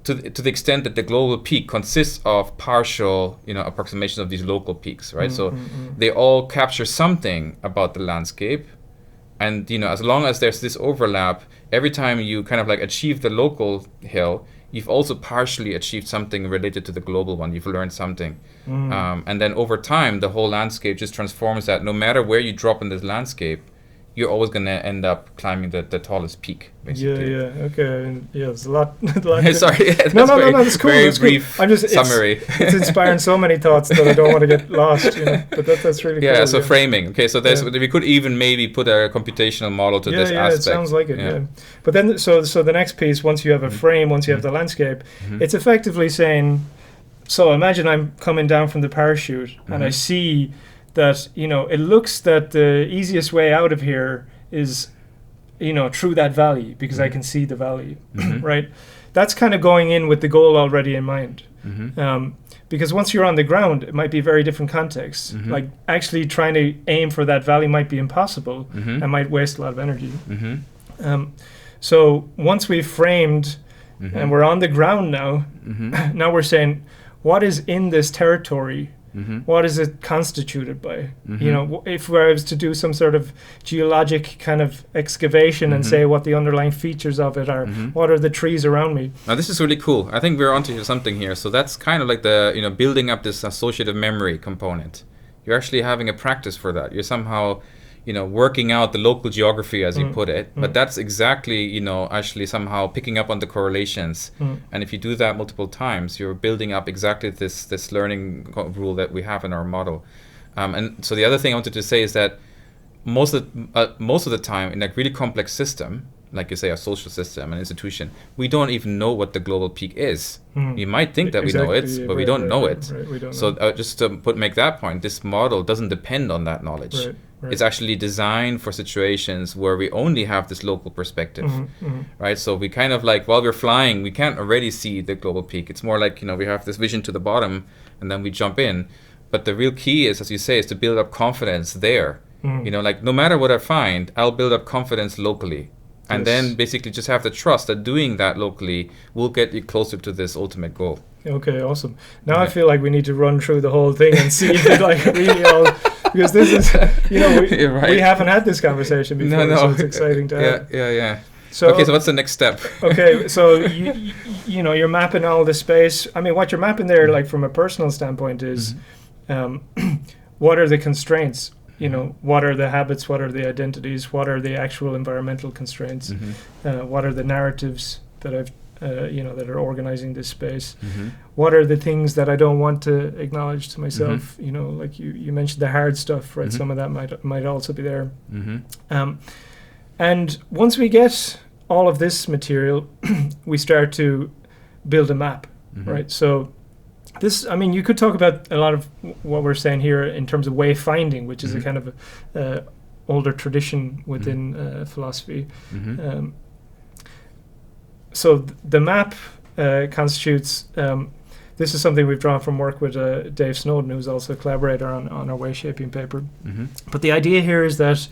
A: To the extent that the global peak consists of partial approximations of these local peaks, right? So they all capture something about the landscape, and as long as there's this overlap, every time you kind of like achieve the local hill, you've also partially achieved something related to the global one. You've learned something. And then over time, the whole landscape just transforms that no matter where you drop in this landscape, you're always going to end up climbing the tallest peak, basically.
B: Okay. There's a lot.
A: Sorry.
B: No, that's cool.
A: Very
B: that's
A: brief
B: cool.
A: summary.
B: It's inspiring so many thoughts that I don't want to get lost, But that's really cool.
A: So framing. Okay, so we could even maybe put a computational model to this aspect.
B: It sounds like it, But then, so the next piece, once you have a frame, once you have the landscape, it's effectively saying, so imagine I'm coming down from the parachute and I see that, you know, it looks that the easiest way out of here is, you know, through that valley because I can see the valley, right? That's kind of going in with the goal already in mind. Because once you're on the ground, it might be a very different context. Like actually trying to aim for that valley might be impossible and might waste a lot of energy. So once we've framed and we're on the ground now, now we're saying, what is in this territory? What is it constituted by? You know, if I was to do some sort of geologic kind of excavation and say what the underlying features of it are, what are the trees around me?
A: Now this is really cool. I think we're onto something here. So that's kind of like the, you know, building up this associative memory component. You're actually having a practice for that. You're somehow, you know, working out the local geography, as you put it, but that's exactly, you know, actually somehow picking up on the correlations. And if you do that multiple times, you're building up exactly this learning rule that we have in our model. And so the other thing I wanted to say is that most of the time in a really complex system, like you say, a social system, an institution, we don't even know what the global peak is. You might think that we know it, but we don't know it.
B: We don't
A: so
B: know.
A: Just to make that point, this model doesn't depend on that knowledge. It's actually designed for situations where we only have this local perspective, right? So we kind of like, while we're flying, we can't already see the global peak. It's more like, you know, we have this vision to the bottom and then we jump in. But the real key is, as you say, is to build up confidence there. You know, like no matter what I find, I'll build up confidence locally. And then basically just have the trust that doing that locally will get you closer to this ultimate goal.
B: Okay, awesome. Now I feel like we need to run through the whole thing and see if it like really all, because this is, you know, we haven't had this conversation before, so it's exciting to have.
A: Yeah.
B: So,
A: okay, so what's the next step?
B: Okay, so you know, you're mapping all the space. I mean, what you're mapping there, like from a personal standpoint, is what are the constraints? You know, what are the habits? What are the identities? What are the actual environmental constraints? What are the narratives that I've, you know, that are organizing this space? What are the things that I don't want to acknowledge to myself? You know, like you mentioned the hard stuff, right? Some of that might also be there. And once we get all of this material, we start to build a map, right? So this, I mean, you could talk about a lot of what we're saying here in terms of wayfinding, which is a kind of older tradition within philosophy. So the map constitutes, this is something we've drawn from work with Dave Snowden, who's also a collaborator on our wayshaping paper. But the idea here is that,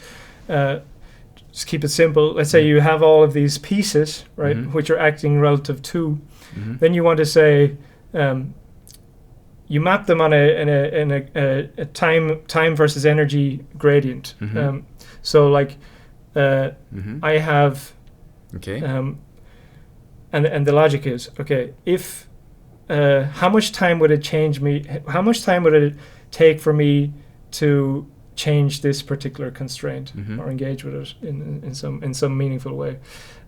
B: just keep it simple, let's say you have all of these pieces, right, which are acting relative to, then you want to say, you map them on a time versus energy gradient. So like I have, and the logic is, okay, if how much time would it change me? How much time would it take for me to change this particular constraint or engage with it in some meaningful way?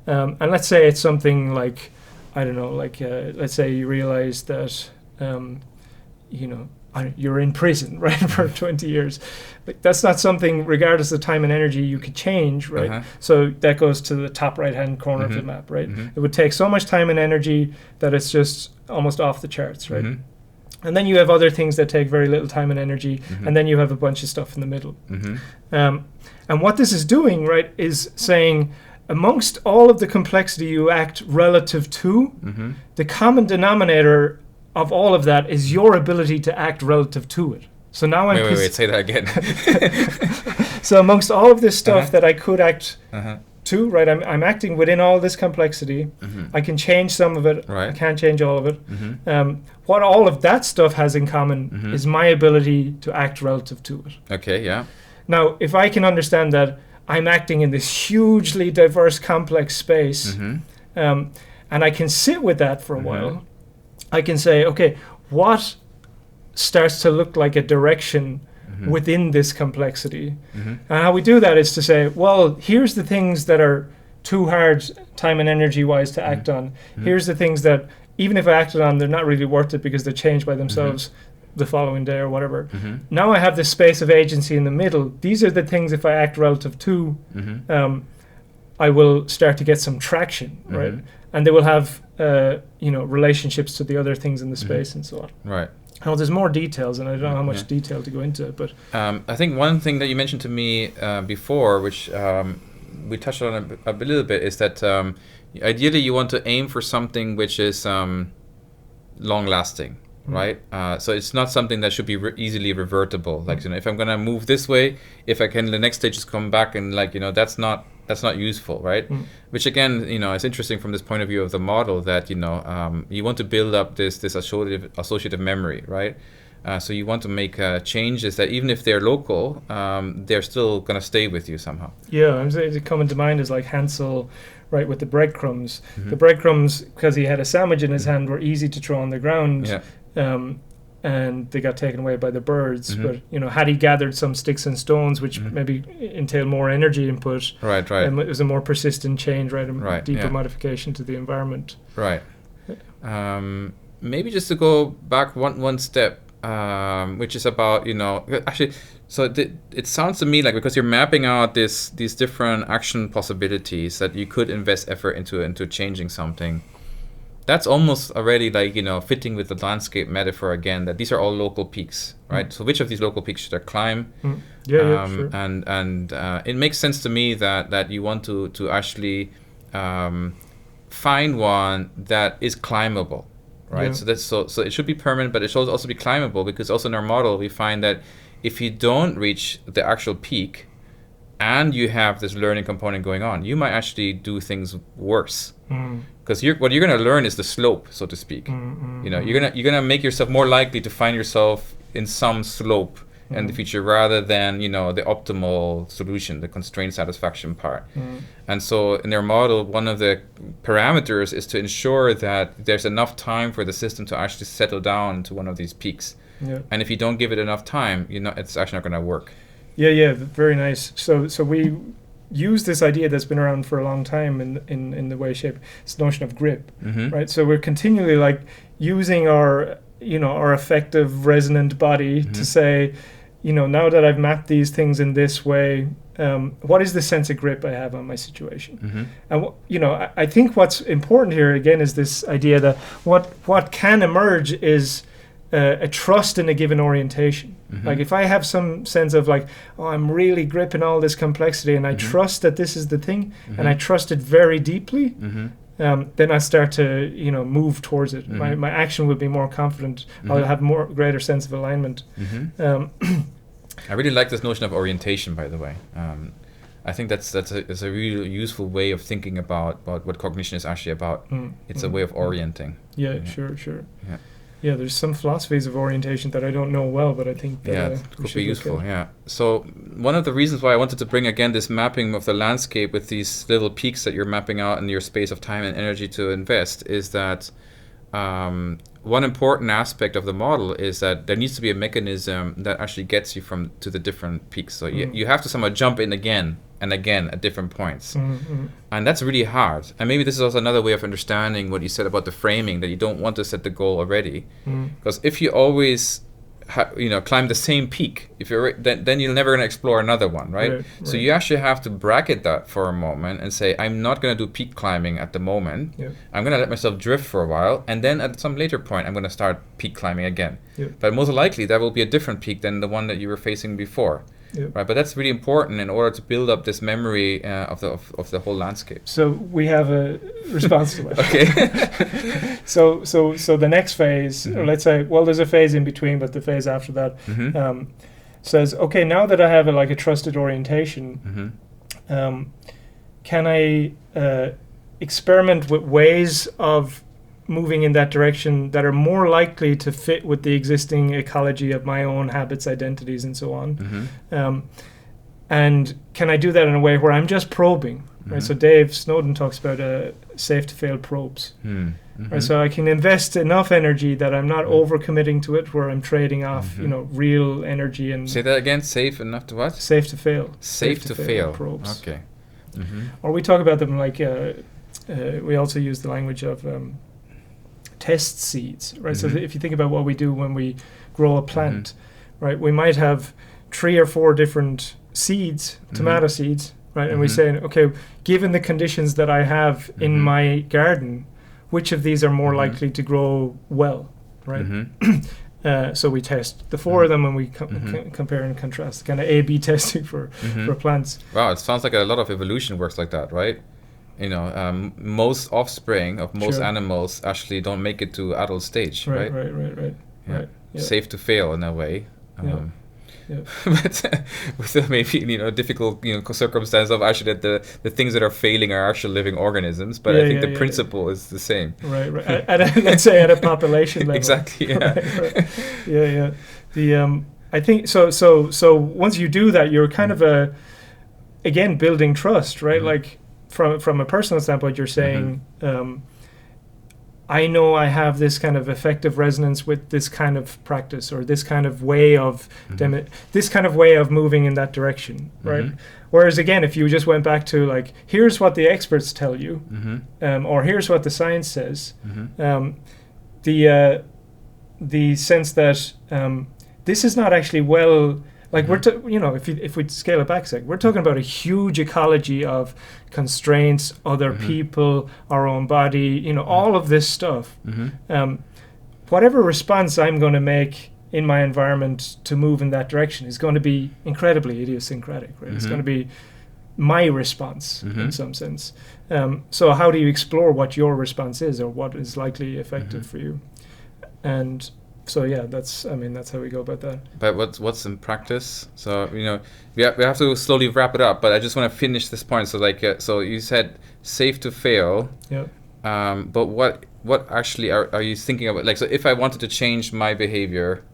B: And let's say it's something like, I don't know, like let's say you realize that you know, you're in prison, right, for 20 years. Like, that's not something, regardless of time and energy, you could change, right? So that goes to the top right-hand corner of the map, right? It would take so much time and energy that it's just almost off the charts, right? And then you have other things that take very little time and energy, and then you have a bunch of stuff in the middle. And what this is doing, right, is saying, amongst all of the complexity you act relative to, the common denominator of all of that is your ability to act relative to it. So now I'm...
A: Wait, say that again.
B: So amongst all of this stuff that I could act to, right, I'm acting within all this complexity. I can change some of it. I can't change all of it. What all of that stuff has in common is my ability to act relative to it.
A: Okay, yeah.
B: Now, if I can understand that I'm acting in this hugely diverse, complex space, and I can sit with that for a while, I can say, okay, what starts to look like a direction within this complexity? And how we do that is to say, well, here's the things that are too hard time and energy wise to act on. Here's the things that, even if I acted on, they're not really worth it because they change by themselves the following day or whatever. Now I have this space of agency in the middle. These are the things, if I act relative to, I will start to get some traction, right? And they will have, you know, relationships to the other things in the space and so on.
A: Right.
B: Oh, there's more details, and I don't know how much detail to go into, but
A: I think one thing that you mentioned to me before, which we touched on a little bit, is that ideally you want to aim for something which is long-lasting, right? So it's not something that should be easily revertible. Like, if I'm gonna move this way, if I can, the next stage is come back, and that's not useful, right? Which again, it's interesting from this point of view of the model that you want to build up this associative memory, right? So you want to make changes that even if they're local, they're still gonna stay with you somehow.
B: Yeah, I'm saying it coming to mind is like Hansel, right, with the breadcrumbs. The breadcrumbs, because he had a sandwich in his hand, were easy to throw on the ground. And they got taken away by the birds. But had he gathered some sticks and stones, which maybe entail more energy input,
A: right,
B: it was a more persistent change, right, a deeper modification to the environment.
A: Right. Maybe just to go back one step, which is about actually. So it sounds to me like, because you're mapping out these different action possibilities that you could invest effort into changing something. That's almost already like, fitting with the landscape metaphor again, that these are all local peaks, right? So which of these local peaks should I climb?
B: Sure.
A: And it makes sense to me that you want to actually find one that is climbable, right? So it should be permanent, but it should also be climbable, because also in our model we find that if you don't reach the actual peak and you have this learning component going on, you might actually do things worse. Because what you're going to learn is the slope, so to speak. You're gonna make yourself more likely to find yourself in some slope in the future, rather than the optimal solution, the constraint satisfaction part. And so in their model, one of the parameters is to ensure that there's enough time for the system to actually settle down to one of these peaks. And if you don't give it enough time, it's actually not going to work.
B: Yeah, very nice. So we use this idea that's been around for a long time in the wayshape, this notion of grip, right? So we're continually like using our affective resonant body to say, now that I've mapped these things in this way, what is the sense of grip I have on my situation? And I think what's important here again is this idea that what can emerge is a trust in a given orientation. Like if I have some sense of like, I'm really gripping all this complexity, and I trust that this is the thing, and I trust it very deeply, then I start to move towards it. My action will be more confident. I'll have greater sense of alignment.
A: I really like this notion of orientation, by the way. I think that's a really useful way of thinking about what cognition is actually about. It's a way of orienting.
B: Sure. Yeah, there's some philosophies of orientation that I don't know well, but I think that
A: could be useful. So one of the reasons why I wanted to bring again this mapping of the landscape with these little peaks that you're mapping out in your space of time and energy to invest is that one important aspect of the model is that there needs to be a mechanism that actually gets you to the different peaks. So you have to somehow jump in again and again at different points. And that's really hard. And maybe this is also another way of understanding what you said about the framing, that you don't want to set the goal already. Because if you always climb the same peak, if you're then you're never going to explore another one, right? So you actually have to bracket that for a moment and say, I'm not going to do peak climbing at the moment. I'm going to let myself drift for a while, and then at some later point I'm going to start peak climbing again. But most likely that will be a different peak than the one that you were facing before. Right, but that's really important in order to build up this memory of the whole landscape.
B: So we have a response to that.
A: Okay.
B: So the next phase, or let's say, there's a phase in between, but the phase after that says, okay, now that I have a trusted orientation, can I experiment with ways of moving in that direction that are more likely to fit with the existing ecology of my own habits, identities, and so on. And can I do that in a way where I'm just probing? Right? So Dave Snowden talks about safe to fail probes. Right? So I can invest enough energy that I'm not overcommitting to it, where I'm trading off, real energy and.
A: Say that again. Safe enough to what?
B: Safe to fail.
A: Safe to fail
B: probes.
A: Okay.
B: Or we talk about them like we also use the language of. Test seeds, right? So if you think about what we do when we grow a plant, right? We might have 3 or 4 different seeds, tomato seeds, right? And we say, okay, given the conditions that I have in my garden, which of these are more likely to grow well, right? So we test the four of them, and we compare and contrast, kind of A/B testing for plants.
A: Wow, it sounds like a lot of evolution works like that, right? Most offspring of most animals actually don't make it to adult stage, right?
B: Right.
A: Yeah.
B: Right. Yeah.
A: Safe to fail in a way.
B: Yeah.
A: But with maybe difficult circumstance of actually that the things that are failing are actual living organisms, but I think the principle is the same.
B: Right. Let's say at a population level.
A: Exactly. Yeah.
B: Right. Yeah. The I think so. Once you do that, you're kind of again building trust, right? Like from a personal standpoint, you're saying. I know I have this kind of effective resonance with this kind of practice, or this kind of way of this kind of way of moving in that direction, right? Whereas again, if you just went back to like, here's what the experts tell you, or here's what the science says, the sense that this is not actually well. Like if we scale it back a sec, we're talking about a huge ecology of constraints, other people, our own body, all of this stuff. Whatever response I'm going to make in my environment to move in that direction is going to be incredibly idiosyncratic, right? It's going to be my response in some sense. So how do you explore what your response is, or what is likely effective for you? And so that's how we go about that. But
A: what's in practice? So we have to slowly wrap it up. But I just want to finish this point. So so you said safe to fail.
B: Yeah.
A: But what actually are you thinking about? Like, so if I wanted to change my behavior,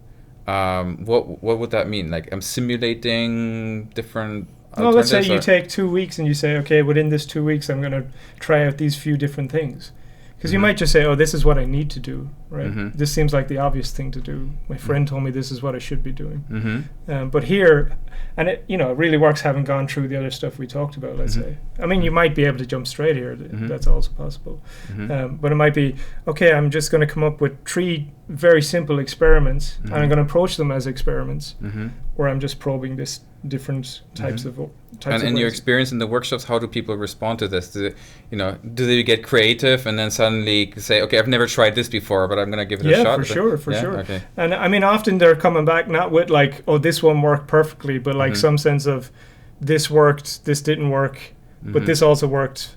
A: what would that mean? Like, I'm simulating different.
B: No, let's say you take 2 weeks and you say, okay, within this 2 weeks, I'm going to try out these few different things. Because you might just say, oh, this is what I need to do, right? This seems like the obvious thing to do. My friend told me this is what I should be doing. But here, and it really works having gone through the other stuff we talked about, let's say. I mean, you might be able to jump straight here. That's also possible. But it might be, okay, I'm just going to come up with 3 very simple experiments, and I'm going to approach them as experiments, where I'm just probing this different types of
A: and in your experience in the workshops, how do people respond to this? Do they get creative and then suddenly say, okay, I've never tried this before, but I'm going to give it a shot?
B: For sure. Okay. And I mean, often they're coming back not with like, oh, this one worked perfectly, but like some sense of this worked, this didn't work, but this also worked.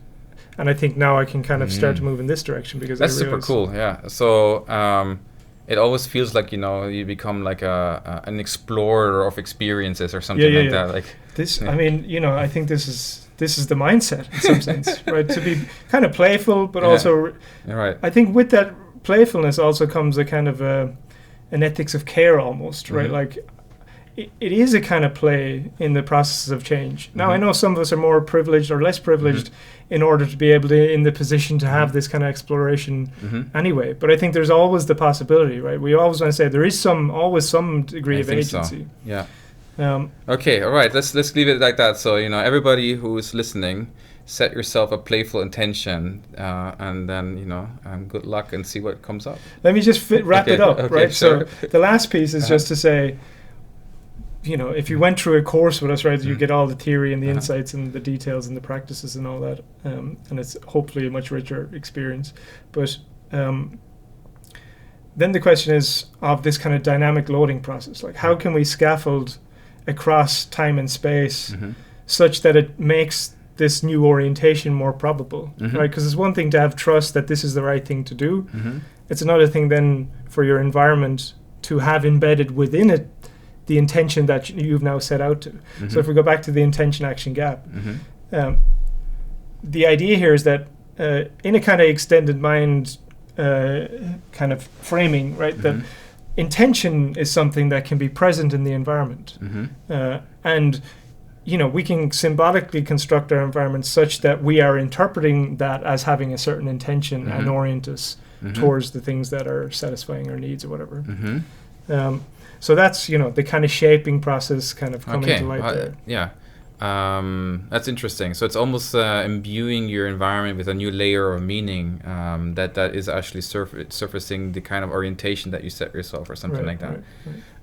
B: And I think now I can kind of start to move in this direction, because
A: that's super cool. Yeah. So it always feels like you become like an explorer of experiences or something like that. Like
B: this, I mean, I think this is the mindset in some sense, right? To be kind of playful, but also,
A: right.
B: I think with that playfulness also comes a kind of an ethics of care almost, right? Like it is a kind of play in the processes of change. Now I know some of us are more privileged or less privileged in order to be able to in the position to have this kind of exploration anyway. But I think there's always the possibility, right? We always want to say there is always some degree of agency.
A: So. Yeah. Okay. All right. Let's leave it like that. So everybody who is listening, set yourself a playful intention, and then good luck and see what comes up.
B: Let me just wrap it up, right? Sure. So the last piece is just to say, if you went through a course with us, right, you get all the theory and the insights and the details and the practices and all that, and it's hopefully a much richer experience. But then the question is of this kind of dynamic loading process. Like, how can we scaffold across time and space such that it makes this new orientation more probable, right? Because it's one thing to have trust that this is the right thing to do. It's another thing then for your environment to have embedded within it the intention that you've now set out to. So if we go back to the intention action gap, the idea here is that in a kind of extended mind kind of framing, right, that intention is something that can be present in the environment. And we can symbolically construct our environment such that we are interpreting that as having a certain intention and orient us towards the things that are satisfying our needs or whatever. So that's, the kind of shaping process kind of coming to light there.
A: Yeah. That's interesting. So it's almost imbuing your environment with a new layer of meaning that is actually surfacing the kind of orientation that you set yourself or something like that.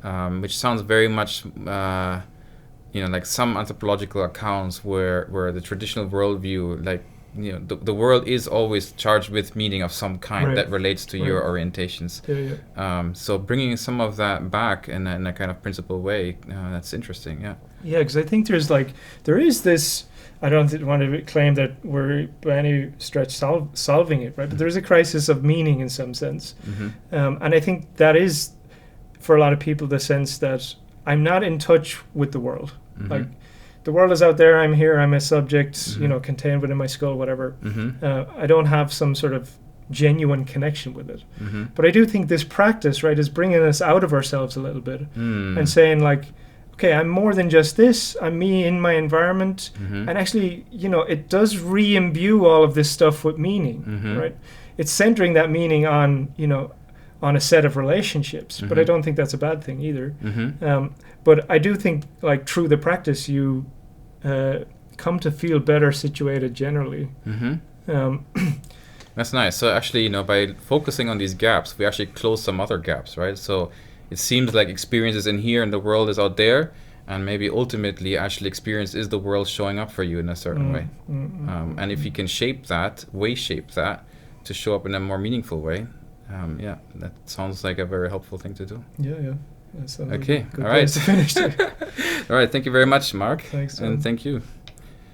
A: Right. Which sounds very much, like some anthropological accounts where the traditional worldview, like the world is always charged with meaning of some kind
B: Right.
A: that relates to
B: Right.
A: your orientations.
B: Yeah.
A: So bringing some of that back in a kind of principled way, that's interesting. Yeah.
B: Yeah, because I think there is this. I don't want to claim that we're by any stretch solving it, right? But there is a crisis of meaning in some sense, and I think that is, for a lot of people, the sense that I'm not in touch with the world. Like, the world is out there. I'm here. I'm a subject, contained within my skull, whatever. I don't have some sort of genuine connection with it. But I do think this practice, right, is bringing us out of ourselves a little bit and saying, like, okay, I'm more than just this. I'm me in my environment. And actually, it does re-imbue all of this stuff with meaning, right? It's centering that meaning on, on a set of relationships. But I don't think that's a bad thing either. But I do think, like, through the practice, you come to feel better situated generally.
A: That's nice. So actually, by focusing on these gaps, we actually close some other gaps, right? So it seems like experience is in here and the world is out there, and maybe ultimately actually experience is the world showing up for you in a certain way. And if you can shape that, way-shape that to show up in a more meaningful way, that sounds like a very helpful thing to do.
B: Yeah.
A: Okay,
B: good
A: all right.
B: place to finish.
A: All right, thank you very much, Mark.
B: Thanks,
A: and
B: man.
A: thank you.